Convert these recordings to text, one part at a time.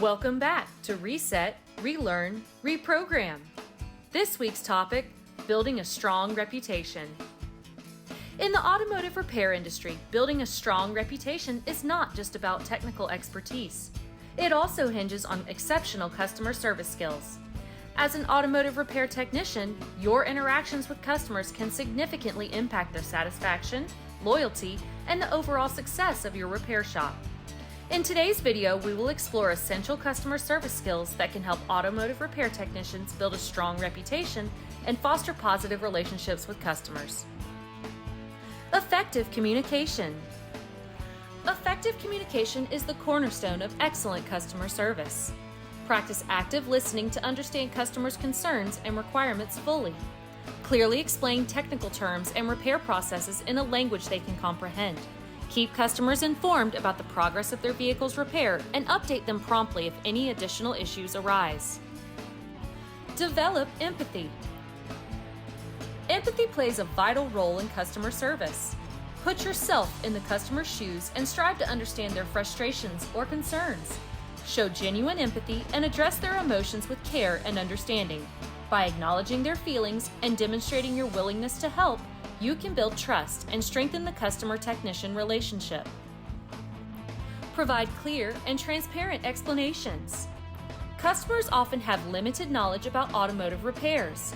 Welcome back to Reset, Relearn, Reprogram. This week's topic, building a strong reputation. In the automotive repair industry, building a strong reputation is not just about technical expertise. It also hinges on exceptional customer service skills. As an automotive repair technician, your interactions with customers can significantly impact their satisfaction, loyalty, and the overall success of your repair shop. In today's video, we will explore essential customer service skills that can help automotive repair technicians build a strong reputation and foster positive relationships with customers. Effective communication. Effective communication is the cornerstone of excellent customer service. Practice active listening to understand customers' concerns and requirements fully. Clearly explain technical terms and repair processes in a language they can comprehend. Keep customers informed about the progress of their vehicle's repair and update them promptly if any additional issues arise. Develop empathy. Empathy plays a vital role in customer service. Put yourself in the customer's shoes and strive to understand their frustrations or concerns. Show genuine empathy and address their emotions with care and understanding. By acknowledging their feelings and demonstrating your willingness to help, you can build trust and strengthen the customer-technician relationship. Provide clear and transparent explanations. Customers often have limited knowledge about automotive repairs.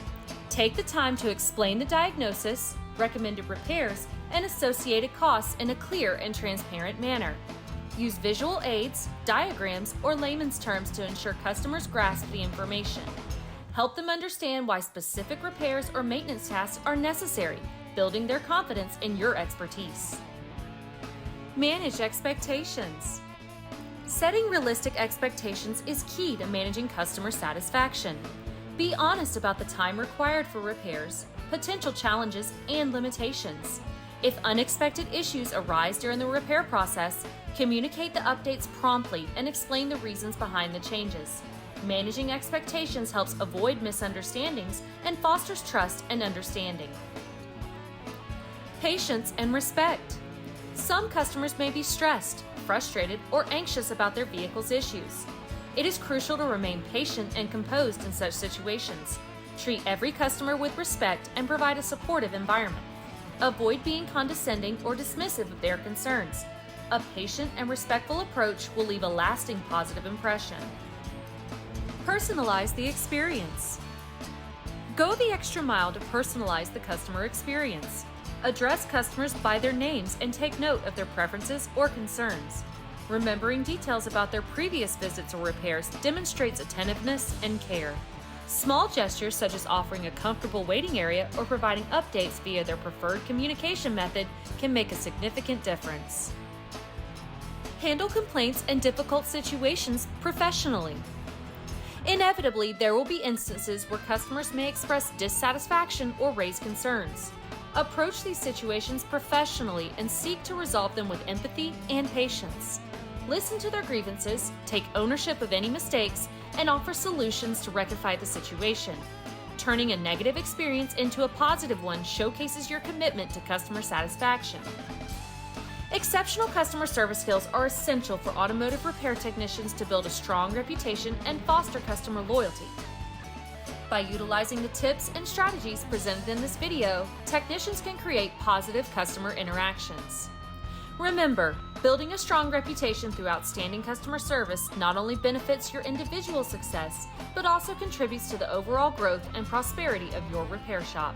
Take the time to explain the diagnosis, recommended repairs, and associated costs in a clear and transparent manner. Use visual aids, diagrams, or layman's terms to ensure customers grasp the information. Help them understand why specific repairs or maintenance tasks are necessary, building their confidence in your expertise. Manage expectations. Setting realistic expectations is key to managing customer satisfaction. Be honest about the time required for repairs, potential challenges, and limitations. If unexpected issues arise during the repair process, communicate the updates promptly and explain the reasons behind the changes. Managing expectations helps avoid misunderstandings and fosters trust and understanding. Patience and respect. Some customers may be stressed, frustrated, or anxious about their vehicle's issues. It is crucial to remain patient and composed in such situations. Treat every customer with respect and provide a supportive environment. Avoid being condescending or dismissive of their concerns. A patient and respectful approach will leave a lasting positive impression. Personalize the experience. Go the extra mile to personalize the customer experience. Address customers by their names and take note of their preferences or concerns. Remembering details about their previous visits or repairs demonstrates attentiveness and care. Small gestures such as offering a comfortable waiting area or providing updates via their preferred communication method can make a significant difference. Handle complaints and difficult situations professionally. Inevitably, there will be instances where customers may express dissatisfaction or raise concerns. Approach these situations professionally and seek to resolve them with empathy and patience. Listen to their grievances, take ownership of any mistakes, and offer solutions to rectify the situation. Turning a negative experience into a positive one showcases your commitment to customer satisfaction. Exceptional customer service skills are essential for automotive repair technicians to build a strong reputation and foster customer loyalty. By utilizing the tips and strategies presented in this video, technicians can create positive customer interactions. Remember, building a strong reputation through outstanding customer service not only benefits your individual success, but also contributes to the overall growth and prosperity of your repair shop.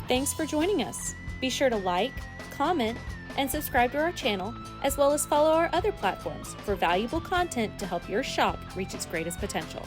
Thanks for joining us. Be sure to like, comment, and subscribe to our channel, as well as follow our other platforms for valuable content to help your shop reach its greatest potential.